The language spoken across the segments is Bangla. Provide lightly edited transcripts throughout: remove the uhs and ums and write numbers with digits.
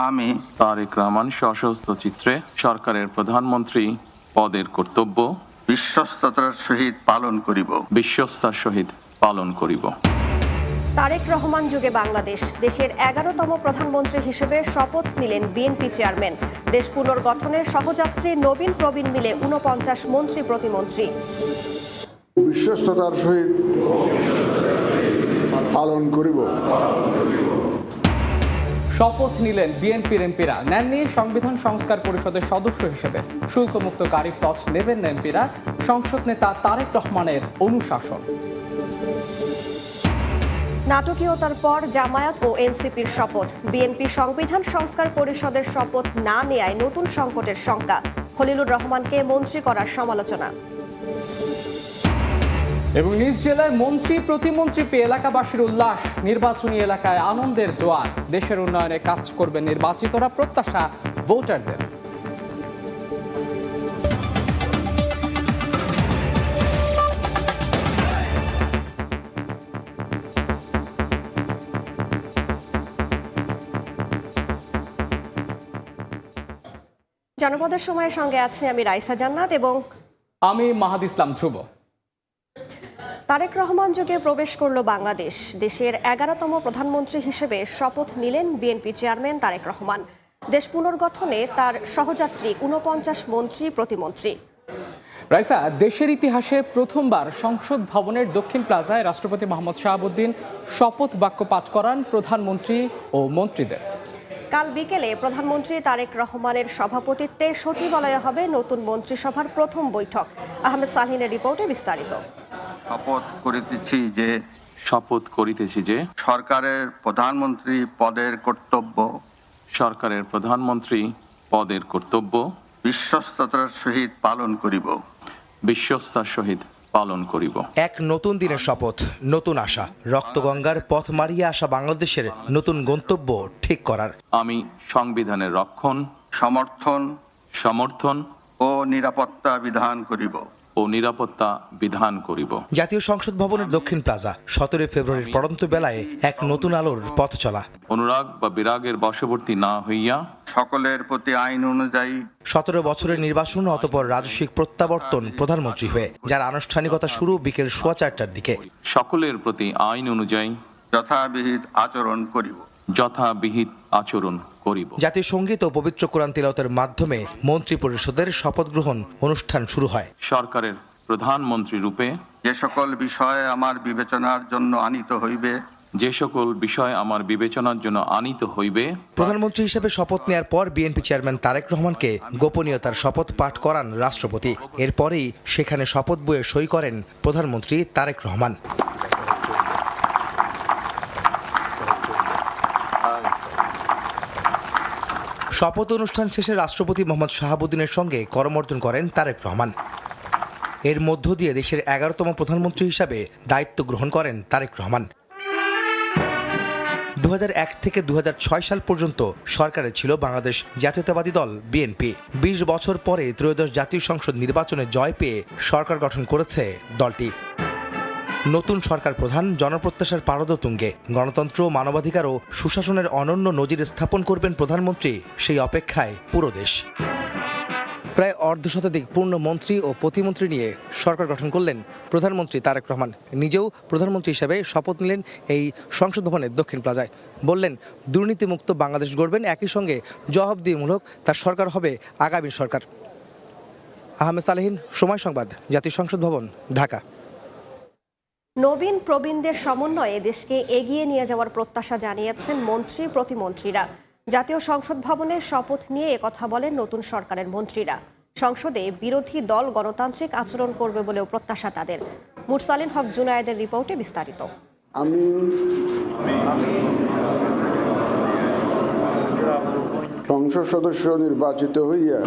আমি তারেক রহমান সশস্ত্র চিত্রে সরকারের প্রধানমন্ত্রী পদের কর্তব্য বিশ্বস্ততার সহিত বিশ্বস্তার সহিত পালন করিব। তারেক রহমান যুগে বাংলাদেশ দেশের 11তম প্রধানমন্ত্রী হিসেবে শপথ নিলেন বিএনপি চেয়ারম্যান। দেশ পুনর্গঠনের সহযাত্রী নবীন প্রবীণ মিলে 49 মন্ত্রী প্রতিমন্ত্রী। বিশ্বস্ততার সহিত পালন করিব। শপথ নিলেন বিএনপির এমপিরা। নেননি সংবিধান সংস্কার পরিষদের সদস্য হিসেবে। শুল্কমুক্ত গাড়ি টচ নেবেন না এমপিরা। সংসদ নেতা তারেক রহমানের অনুশাসন। নাটকীয়তার পর জামায়াত ও এনসিপির শপথ। বিএনপি সংবিধান সংস্কার পরিষদের শপথ না নেয়ায় নতুন সংকটের শঙ্কা। খলিলুর রহমানকে মন্ত্রী করার সমালোচনা। এবং নিজ জেলায় মন্ত্রী প্রতিমন্ত্রী পেয়ে এলাকাবাসীর উল্লাস। নির্বাচনী এলাকায় আনন্দের জোয়ার। দেশের উন্নয়নে কাজ করবে নির্বাচিতরা, প্রত্যাশা ভোটারদের। জনপদের সময়ের সঙ্গে আছে আমি রাইসা জান্নাত এবং আমি মাহাদ ইসলাম ধ্রুব। তারেক রহমান যুগে প্রবেশ করল বাংলাদেশ। দেশের 11তম প্রধানমন্ত্রী হিসেবে শপথ নিলেন বিএনপি চেয়ারম্যান তারেক রহমান। দেশ পুনর্গঠনে তার সহযাত্রী 49 মন্ত্রী প্রতিমন্ত্রী। রাইসা, দেশের ইতিহাসে প্রথমবার সংসদ ভবনের দক্ষিণ প্লাজায় রাষ্ট্রপতি মোহাম্মদ শাহাবুদ্দিন শপথ বাক্য পাঠ করান প্রধানমন্ত্রী ও মন্ত্রীদের। কাল বিকেলে প্রধানমন্ত্রী তারেক রহমানের সভাপতিত্বে সচিবালয়ে হবে নতুন মন্ত্রিসভার প্রথম বৈঠক। আহমেদ সালহিনের রিপোর্টে বিস্তারিত। শপথ করিতেছি যে সরকারের প্রধানমন্ত্রী পদের কর্তব্য বিশ্বস্ততার সহিত পালন করিব। এক নতুন দিনের শপথ, নতুন আশা, রক্তগঙ্গার পথ মারিয়ে আসা বাংলাদেশের নতুন গন্তব্য ঠিক করার। আমি সংবিধানের রক্ষণ, সমর্থন ও নিরাপত্তা বিধান করিব। জাতীয় সংসদ ভবনের দক্ষিণ প্লাজা 17 ফেব্রুয়ারির পড়ন্ত বেলায় এক নতুন আলোর পথ চলা। অনুরাগ বা বিরাগের বশবর্তী না হইয়া সকলের প্রতি আইন অনুযায়ী 17 বছরের নির্বাচন, অতঃপর রাজস্বিক প্রত্যাবর্তন প্রধানমন্ত্রী হয়ে, যার আনুষ্ঠানিকতা শুরু বিকেল 4:15টার দিকে। সকলের প্রতি আইন অনুযায়ী যথাবিহিত আচরণ করিব। জাতীয় সঙ্গীত ও পবিত্র কোরআন তিলাওয়াতের মাধ্যমে মন্ত্রী পরিষদের শপথ গ্রহণ অনুষ্ঠান শুরু হয়। সরকারের প্রধানমন্ত্রী রূপে যে সকল বিষয় আমার বিবেচনার জন্য আনিত হইবে প্রধানমন্ত্রী হিসেবে শপথ নেয়ার পর বিএনপি চেয়ারম্যান তারেক রহমানকে গোপনীয়তার শপথ পাঠ করান রাষ্ট্রপতি। এরপরেই সেখানে শপথ বইয়ে সই করেন প্রধানমন্ত্রী তারেক রহমান। শপথ অনুষ্ঠান শেষে রাষ্ট্রপতি মোহাম্মদ শাহাবুদ্দিনের সঙ্গে করমর্দন করেন তারেক রহমান। এর মধ্য দিয়ে দেশের 11তম প্রধানমন্ত্রী হিসাবে দায়িত্ব গ্রহণ করেন তারেক রহমান। 2001 থেকে 2006 সাল পর্যন্ত সরকারে ছিল বাংলাদেশ জাতীয়তাবাদী দল বিএনপি। 20 বছর পরে ত্রয়োদশ জাতীয় সংসদ নির্বাচনে জয় পেয়ে সরকার গঠন করেছে দলটি। নতুন সরকার প্রধান জনপ্রত্যাশার পারদ তুঙ্গে। গণতন্ত্র, মানবাধিকার ও সুশাসনের অনন্য নজির স্থাপন করবেন প্রধানমন্ত্রী, সেই অপেক্ষায় পুরো দেশ। প্রায় অর্ধশতাধিক পূর্ণ মন্ত্রী ও প্রতিমন্ত্রী নিয়ে সরকার গঠন করলেন প্রধানমন্ত্রী তারেক রহমান। নিজেও প্রধানমন্ত্রী হিসেবে শপথ নিলেন এই সংসদ ভবনের দক্ষিণ প্লাজায়। বললেন, দুর্নীতিমুক্ত বাংলাদেশ গড়বেন, একই সঙ্গে জবাবদিহিমূলক তার সরকার হবে আগামীর সরকার। আহমেদ সালেহীন, সময় সংবাদ, জাতীয় সংসদ ভবন, ঢাকা। নবীন প্রবীণদের সমন্বয়ে দেশকে এগিয়ে নিয়ে যাওয়ার প্রত্যাশা জানিয়েছেন মন্ত্রী প্রতিমন্ত্রীরা। জাতীয় সংসদ ভবনে শপথ নিয়ে একথা বলেন নতুন সরকারের মন্ত্রীরা। সংসদে বিরোধী দল গণতান্ত্রিক আচরণ করবে বলেও প্রত্যাশা তাদের। মুরসালিন হক জুনায়েদের রিপোর্টে বিস্তারিত। আমি সংসদ সদস্য নির্বাচিত হইয়া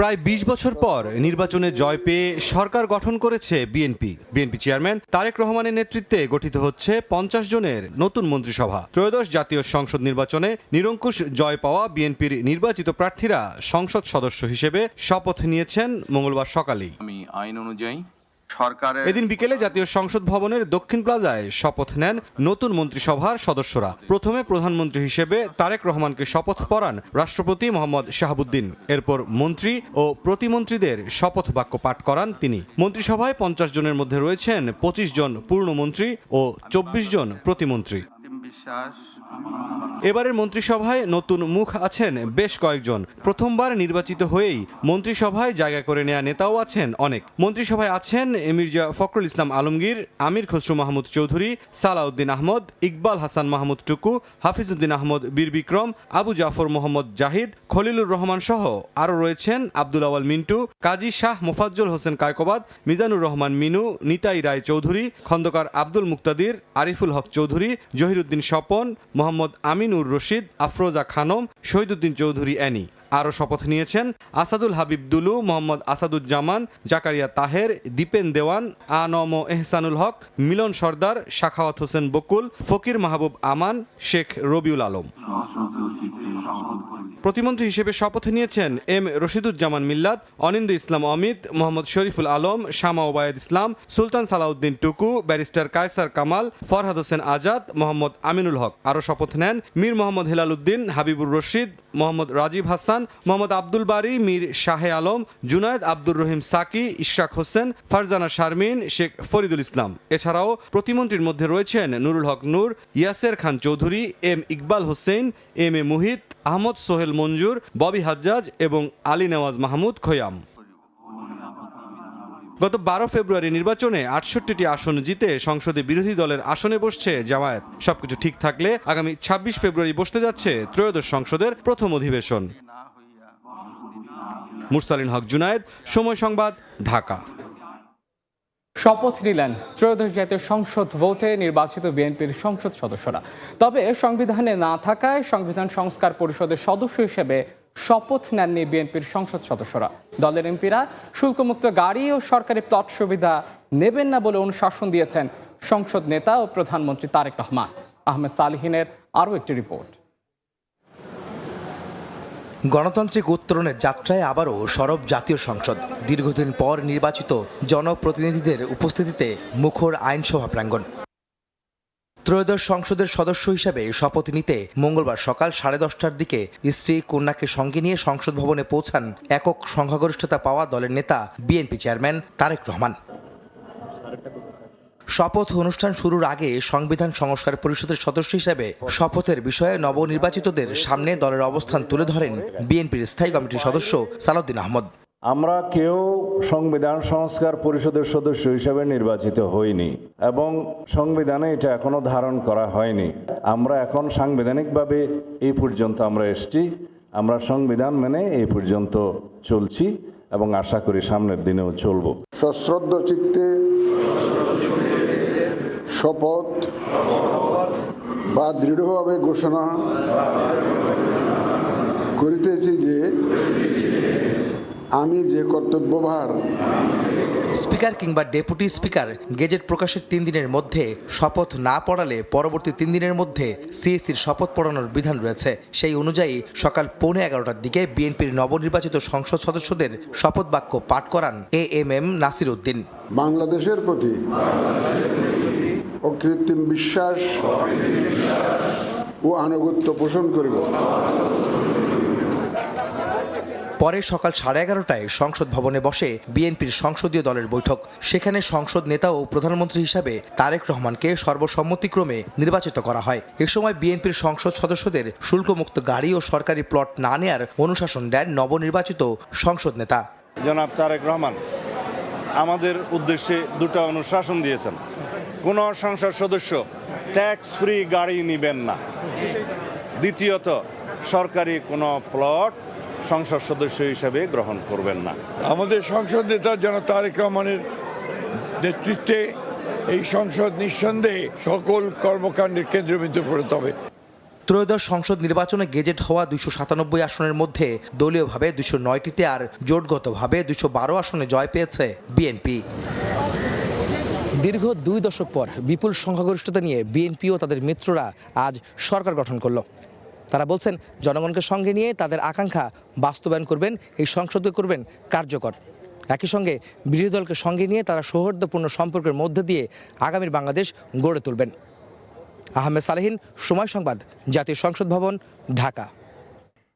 প্রায় 20 বছর পর নির্বাচনে জয় পেয়ে সরকার গঠন করেছে বিএনপি। বিএনপি চেয়ারম্যান তারেক রহমানের নেতৃত্বে গঠিত হচ্ছে 50 জনের নতুন মন্ত্রিসভা। ত্রয়োদশ জাতীয় সংসদ নির্বাচনে নিরঙ্কুশ জয় পাওয়া বিএনপির নির্বাচিত প্রার্থীরা সংসদ সদস্য হিসেবে শপথ নিয়েছেন মঙ্গলবার সকালেই। আমি আইন অনুযায়ী সরকারের এদিন বিকেলে জাতীয় সংসদ ভবনের দক্ষিণ প্লাজায় শপথ নেন নতুন মন্ত্রিসভার সদস্যরা। প্রথমে প্রধানমন্ত্রী হিসেবে তারেক রহমানকে শপথ পড়ান রাষ্ট্রপতি মোহাম্মদ শাহাবুদ্দিন। এরপর মন্ত্রী ও প্রতিমন্ত্রীদের শপথ বাক্য পাঠ করান তিনি। মন্ত্রিসভায় 50 জনের মধ্যে রয়েছেন 25 জন পূর্ণমন্ত্রী ও 24 জন প্রতিমন্ত্রী। বিশ্বাস এবারের মন্ত্রিসভায় নতুন মুখ আছেন বেশ কয়েকজন। প্রথমবার নির্বাচিত হয়েই মন্ত্রিসভায় জায়গা করে নেয়া নেতাও আছেন অনেক। মন্ত্রিসভায় আছেন মির্জা ফখরুল ইসলাম আলমগীর, আমির খসরু মাহমুদ চৌধুরী, সালাউদ্দিন আহমদ, ইকবাল হাসান মাহমুদ টুকু, হাফিজউদ্দিন আহমদ বীর বিক্রম, আবু জাফর মোহাম্মদ জাহিদ, খলিলুর রহমান সহ আরও রয়েছেন আব্দুল আওয়াল মিন্টু, কাজী শাহ মোফাজ্জল হোসেন কায়কোবাদ, মিজানুর রহমান মিনু, নিতাই রায় চৌধুরী, খন্দকার আব্দুল মুক্তাদির, আরিফুল হক চৌধুরী, জহিরুদ্দিন স্বপন, মোহাম্মদ আমিনুর রশিদ, আফরোজা খানম, শহীদুদ্দিন চৌধুরী অ্যানি। আরও শপথ নিয়েছেন আসাদুল হাবিব দুলু, মোহাম্মদ আসাদুজ্জামান, জাকারিয়া তাহের, দীপেন দেওয়ান, আনম এহসানুল হক, মিলন সর্দার, শাখাওয়াত হোসেন বকুল, ফকির মাহবুব আমান, শেখ রবিউল আলম। প্রতিমন্ত্রী হিসেবে শপথ নিয়েছেন এম রশিদুজ্জামান মিল্লাত, অনিন্দ ইসলাম অমিত, মোহাম্মদ শরীফুল আলম, শামা ওবায়দ ইসলাম, সুলতান সালাউদ্দিন টুকু, ব্যারিস্টার কায়সার কামাল, ফরহাদ হোসেন আজাদ, মোহাম্মদ আমিনুল হক। আরও শপথ নেন মীর মোহাম্মদ হেলাল উদ্দিন, হাবিবুর রশিদ, মোহাম্মদ রাজীব হাসান, মোহাম্মদ আব্দুল বারী, মীর শাহে আলম, জুনায়েদ আব্দুর রহিম সাকি, ইশরাক হোসেন, ফারজানা শারমিন, শেখ ফরিদুল ইসলাম। এছাড়াও প্রতিমন্ত্রীর মধ্যে রয়েছেন নুরুল হক নূর, ইয়াসের Khan Chowdhury, M Iqbal Hossain, M A Muhith, Ahmad Sohel মঞ্জুর, ববি হাজ্জাজ এবং আলী নেওয়াজ মাহমুদ খৈয়াম। গত 12 ফেব্রুয়ারি নির্বাচনে 68টি আসন জিতে সংসদে বিরোধী দলের আসনে বসছে জামায়াত। সবকিছু ঠিক থাকলে আগামী 26 ফেব্রুয়ারি বসতে যাচ্ছে ত্রয়োদশ সংসদের প্রথম অধিবেশন। মুরসালিন হক জুনায়েদ, সময় সংবাদ, ঢাকা। শপথ নিলেন ত্রয়োদশ জাতীয় সংসদ ভোটে নির্বাচিত বিএনপির সংসদ সদস্যরা। তবে সংবিধানে না থাকায় সংবিধান সংস্কার পরিষদের সদস্য হিসেবে শপথ নেননি বিএনপির সংসদ সদস্যরা। দলের এমপিরা শুল্কমুক্ত গাড়ি ও সরকারি প্লট সুবিধা নেবেন না বলে অনুশাসন দিয়েছেন সংসদ নেতা ও প্রধানমন্ত্রী তারেক রহমান। আহমেদ সালিহিনের আরও একটি রিপোর্ট। গণতান্ত্রিক উত্তরণের যাত্রায় আবারও সরব জাতীয় সংসদ। দীর্ঘদিন পর নির্বাচিত জনপ্রতিনিধিদের উপস্থিতিতে মুখর আইনসভা প্রাঙ্গণ। ত্রয়োদশ সংসদের সদস্য হিসেবে শপথ নিতে মঙ্গলবার সকাল 10:30টার দিকে স্ত্রী কন্যাকে সঙ্গে নিয়ে সংসদ ভবনে পৌঁছান একক সংখ্যাগরিষ্ঠতা পাওয়া দলের নেতা বিএনপি চেয়ারম্যান তারেক রহমান। শপথ অনুষ্ঠান শুরুর আগে সংবিধান সংস্কার পরিষদের সদস্য হিসেবে শপথের বিষয়ে নবনির্বাচিতদের সামনে দলের অবস্থান তুলে ধরেন বিএনপির স্থায়ী কমিটির সদস্য সালাউদ্দিন আহমদ। আমরা কেউ সংবিধান সংস্কার পরিষদের সদস্য হিসেবে নির্বাচিত হইনি এবং সংবিধানে এটা এখনো ধারণ করা হয়নি। আমরা এখন সাংবিধানিকভাবে এই পর্যন্ত আমরা এসেছি। আমরা সংবিধান মেনে এই পর্যন্ত চলছি এবং আশা করি সামনের দিনেও চলব। সশ্রদ্ধ চিত্তে শপথ বা দৃঢ়ভাবে ঘোষণা করিতেছি যে আমি যে কর্তব্যভার স্পিকার কিংবা ডেপুটি স্পিকার গেজেট প্রকাশের 3 দিনের মধ্যে শপথ না পড়ালে পরবর্তী 3 দিনের মধ্যে সিএসির শপথ পড়ানোর বিধান রয়েছে। সেই অনুযায়ী সকাল 11:15টার দিকে বিএনপির নবনির্বাচিত সংসদ সদস্যদের শপথ বাক্য পাঠ করান এএমএম নাসির উদ্দিন। বাংলাদেশের প্রতি অকৃত্রিম বিশ্বাস ও আনুগত্য পোষণ করিব। পরে সকাল 11:30টায় সংসদ ভবনে বসে বিএনপির সংসদীয় দলের বৈঠক। সেখানে সংসদ নেতা ও প্রধানমন্ত্রী হিসাবে তারেক রহমানকে সর্বসম্মতিক্রমে নির্বাচিত করা হয়। এ সময় বিএনপির সংসদ সদস্যদের শুল্কমুক্ত গাড়ি ও সরকারি প্লট না নেয়ার অনুশাসন দেন নবনির্বাচিত সংসদ নেতা জনাব তারেক রহমান আমাদের উদ্দেশ্যে 2টা অনুশাসন দিয়েছেন। কোন সংসদ সদস্য ট্যাক্স ফ্রি গাড়ি নেবেন না। দ্বিতীয়ত, সরকারি কোনো প্লট সংসদ সদস্য হিসেবে গ্রহণ করবেন না। আমাদের সংসদ নেতা জনাব তারেক রহমানের নেতৃত্বে এই সংসদ নিঃসন্দেহে সকল কর্মকাণ্ডের কেন্দ্রবিন্দু পরিণত হবে। ত্রয়োদশ সংসদ নির্বাচনে গেজেট হওয়া 297 আসনের মধ্যে দলীয়ভাবে 209টিতে আর জোটগতভাবে 212 আসনে জয় পেয়েছে বিএনপি। দীর্ঘ 2 দশক পর বিপুল সংখ্যাগরিষ্ঠতা নিয়ে বিএনপি ও তাদের মিত্ররা আজ সরকার গঠন করল। তারা বলছেন জনগণকে সঙ্গে নিয়ে তাদের আকাঙ্ক্ষা বাস্তবায়ন করবেন, এই সংসদকে করবেন কার্যকর। একই সঙ্গে বিরোধী দলকে সঙ্গে নিয়ে তারা সৌহার্দ্যপূর্ণ সম্পর্কের মধ্যে দিয়ে আগামীর বাংলাদেশ গড়ে তুলবেন। আহমেদ সালেহীন, সময় সংবাদ, জাতীয় সংসদ ভবন, ঢাকা।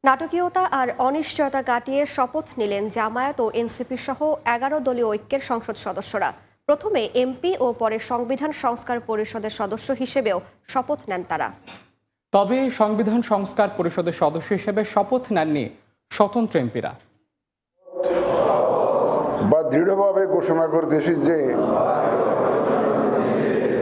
নাটকীয়তা আর অনিশ্চয়তা কাটিয়ে শপথ নিলেন জামায়াত ও এনসিপি সহ 11 দলীয় ঐক্যের সংসদ সদস্যরা। প্রথমে এমপি ও পরে সংবিধান সংস্কার পরিষদের সদস্য হিসেবেও শপথ নেন তারা। তবে সংবিধান সংস্কার পরিষদের সদস্য হিসেবে শপথ নেননি স্বতন্ত্র এমপিরা। বা দৃঢ়ভাবে ঘোষণা করতেছি যে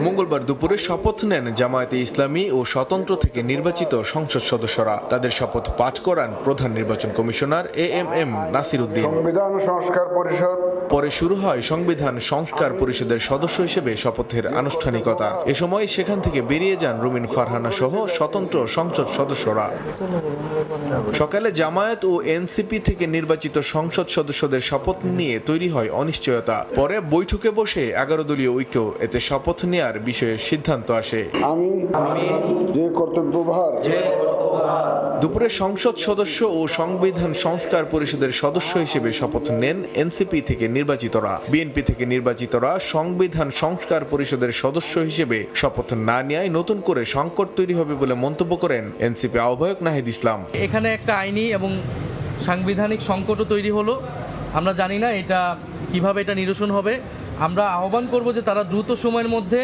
মঙ্গলবার দুপুরে শপথ নেন জামায়াতে ইসলামী ও স্বতন্ত্র থেকে নির্বাচিত সংসদ সদস্যরা। তাদের শপথ পাঠ করান প্রধান নির্বাচন কমিশনার এএমএম নাসির উদ্দিন। সংবিধান সংস্কার পরিষদ পরে শুরু হয় সংবিধান সংস্কার পরিষদের সদস্য হিসেবে শপথের আনুষ্ঠানিকতা। এ সময় সেখান থেকে বেরিয়ে যান রুমিন ফারহানা সহ স্বতন্ত্র সংসদ সদস্যরা। সকালে জামায়াত ও এনসিপি থেকে নির্বাচিত সংসদ সদস্যদের শপথ নিয়ে তৈরি হয় অনিশ্চয়তা। পরে বৈঠকে বসে 11 দলীয় ঐক্য এতে শপথ নেয়ার বিষয়ে সিদ্ধান্ত আসে। আমি যে কর্তব্যভার দুপুরে সংসদ সদস্য ও সংবিধান সংস্কার পরিষদের সদস্য হিসেবে শপথ নেন এনসিপি থেকে নির্বাচিতরা। বিএনপি থেকে নির্বাচিতরা সংবিধান সংস্কার পরিষদের সদস্য হিসেবে শপথ না নেয় নতুন করে সংকট তৈরি হবে বলে মন্তব্য করেন এনসিপি আহ্বায়ক নাহিদ ইসলাম। এখানে একটা আইনি এবং সাংবিধানিক সংকটও তৈরি হলো। আমরা জানি না এটা কিভাবে এটা নিরসন হবে। আমরা আহ্বান করব যে তারা দ্রুত সময়ের মধ্যে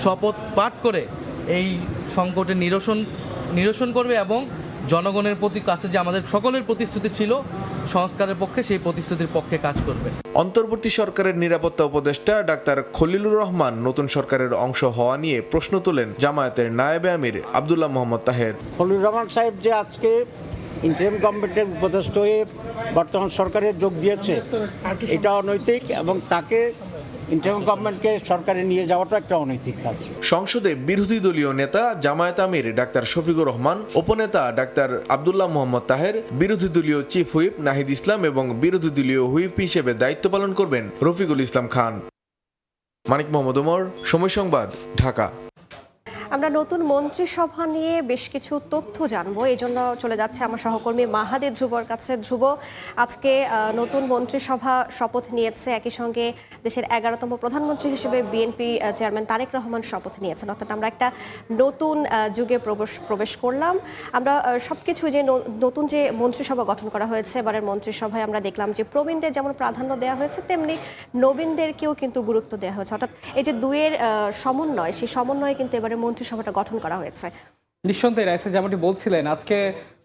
শপথ পাঠ করে এই সংকটের নিরসন করবে এবং জনগণের প্রতি কাছে যে আমাদের সকলের প্রতিশ্রুতি ছিল সংস্কারের পক্ষে, সেই প্রতিশ্রুতির পক্ষে কাজ করবে। অন্তর্বর্তী সরকারের নিরাপত্তা উপদেষ্টা ডাক্তার খলিলুর রহমান নতুন সরকারের অংশ হওয়া নিয়ে প্রশ্ন তোলেন জামায়াতের নায়েবে আমির আব্দুল্লাহ মোহাম্মদ তাহের। খলিলুর রহমান সাহেব যে আজকে ইন্টারিম গভর্নমেন্টের উপদেষ্টা হয়ে বর্তমান সরকারে যোগ দিয়েছে, এটা অনৈতিক এবং তাকে ইন্টারিম গভর্নমেন্টকে সরকারে নিয়ে যাওয়াটা একটা অনৈতিক কাজ। সংসদে বিরোধী দলীয় নেতা জামায়াত আমির ডাক্তার শফিকুর রহমান, উপনেতা ডাক্তার আব্দুল্লাহ মোহাম্মদ তাহের, বিরোধী দলীয় চিফ হুইপ নাহিদ ইসলাম এবং বিরোধী দলীয় হুইপ হিসেবে দায়িত্ব পালন করবেন রফিকুল ইসলাম খান। মানিক মোহাম্মদ ওমর, সময় সংবাদ, ঢাকা। আমরা নতুন মন্ত্রিসভা নিয়ে বেশ কিছু তথ্য জানবো, এই জন্য চলে যাচ্ছে আমার সহকর্মী মাহাদি ধ্রুবর কাছে। ধ্রুব, আজকে নতুন মন্ত্রিসভা শপথ নিয়েছে, একই সঙ্গে দেশের 11তম প্রধানমন্ত্রী হিসেবে বিএনপি চেয়ারম্যান তারেক রহমান শপথ নিয়েছেন। অর্থাৎ আমরা একটা নতুন যুগে প্রবেশ করলাম। আমরা সবকিছু যে নতুন যে মন্ত্রিসভা গঠন করা হয়েছে, এবারের মন্ত্রিসভায় আমরা দেখলাম যে প্রবীণদের যেমন প্রাধান্য দেওয়া হয়েছে, তেমনি নবীনদেরকেও কিন্তু গুরুত্ব দেওয়া হয়েছে। অর্থাৎ এই যে দুয়ের সমন্বয়, সেই সমন্বয়ে কিন্তু এবারে মন্ত্রিসভাটা গঠন করা হয়েছে। নিঃসন্দেহে রাইসা যেমনটি বলছিলেন, আজকে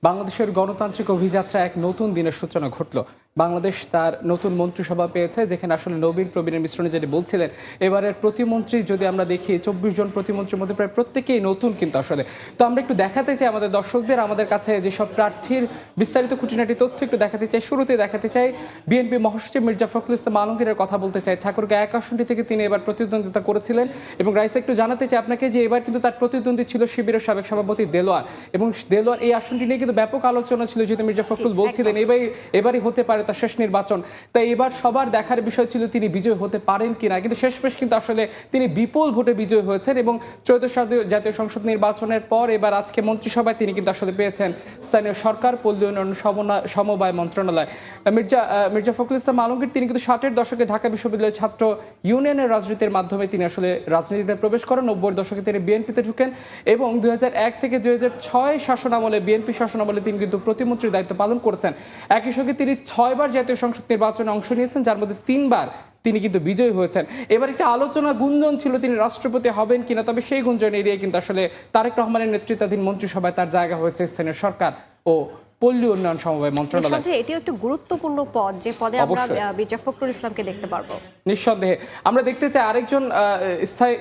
বাংলাদেশের গণতান্ত্রিক অভিযাত্রা এক নতুন দিনের সূচনা ঘটলো। বাংলাদেশ তার নতুন মন্ত্রিসভা পেয়েছে, যেখানে আসলে নবীন প্রবীণের মিশ্রণে যেটি বলছিলেন, এবারের প্রতিমন্ত্রী যদি আমরা দেখি 24 জন প্রতিমন্ত্রীর মধ্যে প্রায় প্রত্যেকেই নতুন কিন্তু আসলে। তো আমরা একটু দেখাতে চাই আমাদের দর্শকদের, আমাদের কাছে যেসব প্রার্থীর বিস্তারিত খুঁটিনাটি তথ্য একটু দেখাতে চাই। শুরুতে দেখাতে চাই বিএনপি মহাসচিব মির্জা ফখরুল ইসলাম আলমগীরের কথা বলতে চাই। ঠাকুরগাঁও 1 আসনটি থেকে তিনি এবার প্রতিদ্বন্দ্বিতা করেছিলেন এবং রাইসা একটু জানাতে চাই আপনাকে যে এবার কিন্তু তার প্রতিদ্বন্দ্বী ছিল শিবিরের সাবেক সভাপতি দেলোয়ার, এবং দেলোয়ার এই আসনটি নিয়ে কিন্তু ব্যাপক আলোচনা ছিল, যেহেতু মির্জা ফখরুল বলছিলেন এবারই হতে পারে তার শেষ নির্বাচন। তাই এবার সবার দেখার বিষয় ছিল তিনি বিজয় হতে পারেন কিনা, কিন্তু শেষমেশ কিন্তু আসলে তিনি বিপুল ভোটে বিজয় হয়েছেন এবং ত্রয়োদশ জাতীয় সংসদ নির্বাচনের পর এবার আজকে মন্ত্রিসভায় তিনি কিন্তু আসলে পেয়েছেন স্থানীয় সরকার, পল্লী উন্নয়ন সমবায় মন্ত্রণালয়। মির্জা ফখরুল ইসলাম আলমগীর তিনি কিন্তু 60-এর দশকে ঢাকা বিশ্ববিদ্যালয়ের ছাত্র ইউনিয়নের রাজনীতির মাধ্যমে তিনি আসলে রাজনীতিতে প্রবেশ করেন। 90-এর দশকে তিনি বিএনপিতে ঢুকেন এবং 2001 থেকে 2006 শাসনামলে, বিএনপি শাসনামলে তিনি কিন্তু প্রতিমন্ত্রীর দায়িত্ব পালন করেছেন। একই সঙ্গে তিনি 6 বার জাতীয় সংসদ নির্বাচনে অংশ নিয়েছেন, যার মধ্যে 3 বার তিনি কিন্তু বিজয়ী হয়েছেন। এবার একটা আলোচনা গুঞ্জন ছিল তিনি রাষ্ট্রপতি হবেন কিনা, তবে সেই গুঞ্জন এড়িয়ে কিন্তু আসলে তারেক রহমানের নেতৃত্বাধীন মন্ত্রিসভায় তার জায়গা হয়েছে স্থানীয় সরকার ও পল্লী উন্নয়ন সমবায় মন্ত্রণালয়। এটিও একটি গুরুত্বপূর্ণ পদ, যে পদে আমরা মির্জা ফখরুল ইসলামকে দেখতে পারবো। নিঃসন্দেহে আমরা দেখতে চাই আরেকজন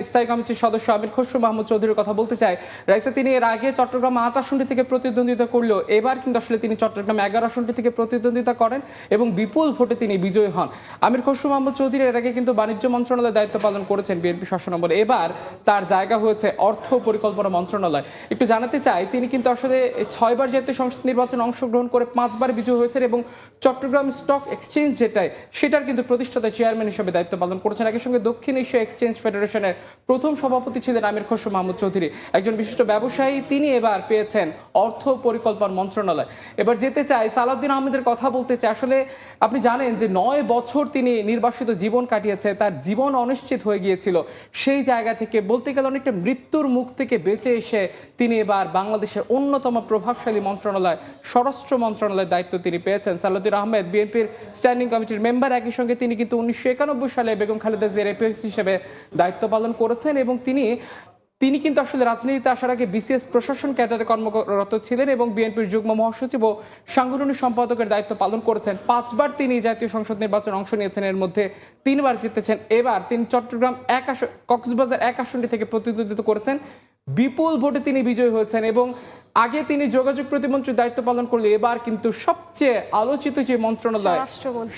স্থায়ী কমিটির সদস্য আমির খসরু মাহমুদ চৌধুরীর কথা বলতে চাই। রাইসা তিনি এর আগে চট্টগ্রাম 8 আসনটি থেকে প্রতিদ্বন্দ্বিতা করলেও এবার কিন্তু আসলে তিনি চট্টগ্রাম 11 আসনটি থেকে প্রতিদ্বন্দ্বিতা করেন এবং বিপুল ভোটে তিনি বিজয়ী হন। আমির খসরু মাহমুদ চৌধুরী এর আগে কিন্তু বাণিজ্য মন্ত্রণালয়ে দায়িত্ব পালন করেছেন বিএনপি শাসনামলে, এবার তার জায়গা হয়েছে অর্থ পরিকল্পনা মন্ত্রণালয়। একটু জানাতে চাই তিনি কিন্তু আসলে 6 বার জাতীয় সংসদ নির্বাচনে অংশগ্রহণ করে 5 বার বিজয়ী হয়েছেন এবং চট্টগ্রাম স্টক এক্সচেঞ্জ সেটার কিন্তু প্রতিষ্ঠাতা চেয়ারম্যান হিসেবে দায়িত্ব পালন করেছেন। একই সঙ্গে দক্ষিণ এশিয়া এক্সচেঞ্জ ফেডারেশনের প্রথম সভাপতি ছিলেন আমির খসরু মাহমুদ চৌধুরী, একজন বিশিষ্ট ব্যবসায়ী। তিনি এবার পেয়েছেন অর্থ পরিকল্পনা মন্ত্রণালয়। এবার যেতে চাই সালাউদ্দিন আহমেদের কথা বলতে চাই। আসলে আপনি জানেন যে 9 বছর তিনি নির্বাসিত জীবন কাটিয়েছে, তার জীবন অনিশ্চিত হয়ে গিয়েছিল। সেই জায়গা থেকে বলতে গেলে অনেকটা মৃত্যুর মুখ থেকে বেঁচে এসে তিনি এবার বাংলাদেশের অন্যতম প্রভাবশালী মন্ত্রণালয় স্বরাষ্ট্র মন্ত্রণালয়ের দায়িত্ব তিনি পেয়েছেন। সালাউদ্দিন আহমেদ বিএনপির স্ট্যান্ডিং কমিটির মেম্বার, একই সঙ্গে তিনি কিন্তু 1991 সালে বেগম খালেদা জিয়ার এপিএস হিসেবে দায়িত্ব পালন করেছেন এবং তিনি কিন্তু আসলে রাজনীতিতে আসার আগে বিসিএস প্রশাসন ক্যাডারে কর্মরত ছিলেন এবং বিএনপির যুগ্ম মহাসচিব ও সাংগঠনিক সম্পাদকের দায়িত্ব পালন করেছেন। 5 বার তিনি জাতীয় সংসদ নির্বাচনে অংশ নিয়েছেন, এর মধ্যে 3 বার জিতেছেন। এবার তিনি চট্টগ্রাম কক্সবাজার 1 আসনটি থেকে প্রতিদ্বন্দ্বিতা করেছেন, বিপুল ভোটে তিনি বিজয়ী হয়েছেন এবং আগে তিনি যোগাযোগ প্রতিমন্ত্রীর দায়িত্ব পালন করলে এবার কিন্তু সবচেয়ে আলোচিত যে মন্ত্রণালয়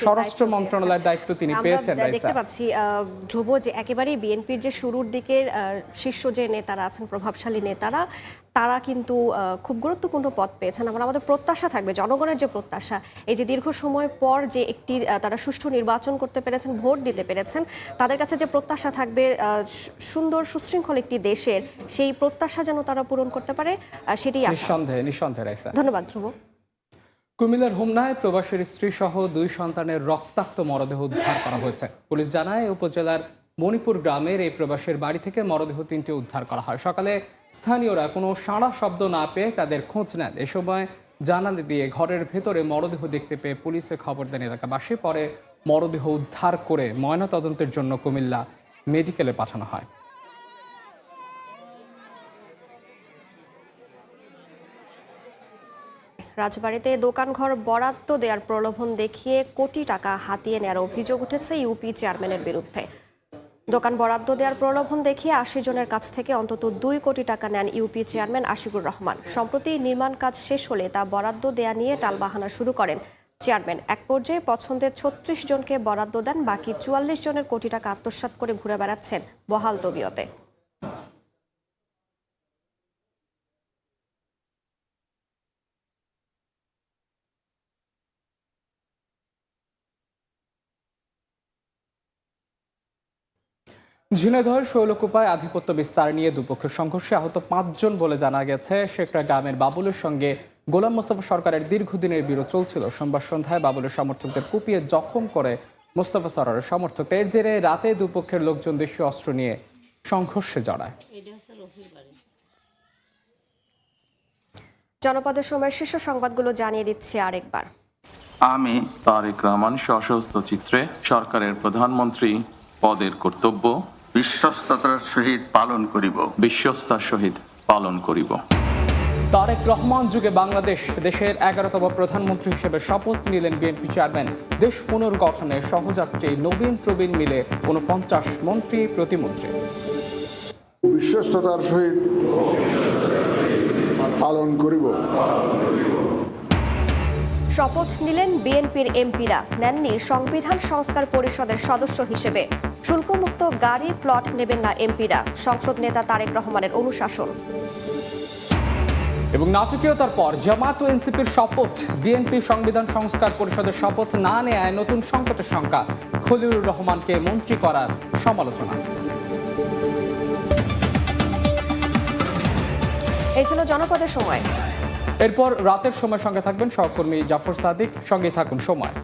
স্বরাষ্ট্র মন্ত্রণালয়ের দায়িত্ব তিনি পেয়েছেন। দেখতে পাচ্ছি ধ্রুব যে একেবারেই বিএনপির যে শুরুর দিকের শীর্ষ যে নেতারা আছেন, প্রভাবশালী নেতারা, তারা কিন্তু খুব গুরুত্বপূর্ণ পদ পেয়েছেন। আমাদের প্রত্যাশা থাকবে, জনগণের যে প্রত্যাশা, এই যে দীর্ঘ সময় পর যে একটি তারা সুষ্ঠু নির্বাচন করতে পেরেছেন, ভোট দিতে পেরেছেন, তাদের কাছে যে প্রত্যাশা থাকবে সুন্দর সুশৃঙ্খল একটি দেশের, সেই প্রত্যাশা যেন তারা পূরণ করতে পারে, সেটি নিঃসন্দেহে রাইসা। ধন্যবাদ ধ্রুব। কুমিল্লার হোমনায় প্রবাসীর স্ত্রী সহ 2 সন্তানের রক্তাক্ত মরদেহ উদ্ধার করা হয়েছে। পুলিশ জানায় উপজেলার মণিপুর গ্রামের এই প্রবাসীর বাড়ি থেকে মরদেহ 3টি উদ্ধার করা হয়। সকালে স্থানীয়রা কোনো সাড়া শব্দ না পেয়ে তাদের খোঁজ নেন। এ সময় জানালা দিয়ে ঘরের ভেতরে মরদেহ দেখতে পেয়ে পুলিশে খবর দেন এলাকাবাসী। পরে মরদেহ উদ্ধার করে ময়নাতদন্তের জন্য কুমিল্লা মেডিকেলে পাঠানো হয়। রাজবাড়ীতে দোকানঘর বরাদ্দ দেওয়ার প্রলোভন দেখিয়ে কোটি টাকা হাতিয়ে নেওয়ার অভিযোগ উঠেছে ইউপি চেয়ারম্যানের বিরুদ্ধে। দোকান বরাদ্দ দেওয়ার প্রলোভন দেখিয়ে 80 জনের কাছ থেকে অন্তত 2 কোটি টাকা নেন ইউপি চেয়ারম্যান আশিকুর রহমান। সম্প্রতি নির্মাণ কাজ শেষ হলে তা বরাদ্দ দেয়া নিয়ে টালবাহানা শুরু করেন চেয়ারম্যান। এক পর্যায়ে পছন্দের 36 জনকে বরাদ্দ দেন, বাকি 44 জনের কোটি টাকা আত্মসাৎ করে ঘুরে বেড়াচ্ছেন বহাল তবিয়তে। ঝিনাইদহের শৈলকুপায় আধিপত্য বিস্তার নিয়ে দুপক্ষের সংঘর্ষে আহত 5 জন বলে জানা গেছে। শেখরা গ্রামের বাবুলের সঙ্গে গোলাম মোস্তফা সরকারের দীর্ঘদিনের বিরোধ চলছিল। সোমবার সন্ধ্যায় বাবুলের সমর্থকদের কুপিয়ে জখম করে মোস্তফা সরকারের সমর্থক। এর জেরে রাতে দুপক্ষের লোকজন দেশীয় অস্ত্র নিয়ে সংঘর্ষে জড়ায়। জনপদের সময়ের শীর্ষ সংবাদগুলো জানিয়ে দিচ্ছি আরেকবার। আমি তারেক রহমান সশস্ত্র চিত্রে সরকারের প্রধানমন্ত্রী পদের কর্তব্য বিশ্বস্ততার সহিত পালন করিব। তারেক রহমান যুগে বাংলাদেশ দেশের 11তম প্রধানমন্ত্রী হিসেবে শপথ নিলেন বিএনপি চেয়ারম্যান। দেশ পুনর্গঠনে সহযাত্রী নবীন প্রবীণ মিলে 49 মন্ত্রী প্রতিমন্ত্রী। বিশ্বস্ততার সহিত পালন করিব। শপথ নিলেন বিএনপির এমপিরা, নেননি সংবিধান সংস্কার পরিষদের সদস্য হিসেবে। শুল্কমুক্ত গাড়ি প্লট নেবেন না এমপিরা, সংসদ নেতা তারেক রহমানের অনুশাসন। এবং নাটকীয়তার পর জামাত ও এনসিপির শপথ, বিএনপি সংবিধান সংস্কার পরিষদের শপথ না নেয়ায় নতুন সংকটের শঙ্কা। খলিলুর রহমানকে মন্ত্রী করার সমালোচনা। এই ছিল জনপদের সময়। এরপর রাতের সময় সঙ্গে থাকবেন সহকর্মী জাফর সাদিক। সঙ্গে থাকুন সময়।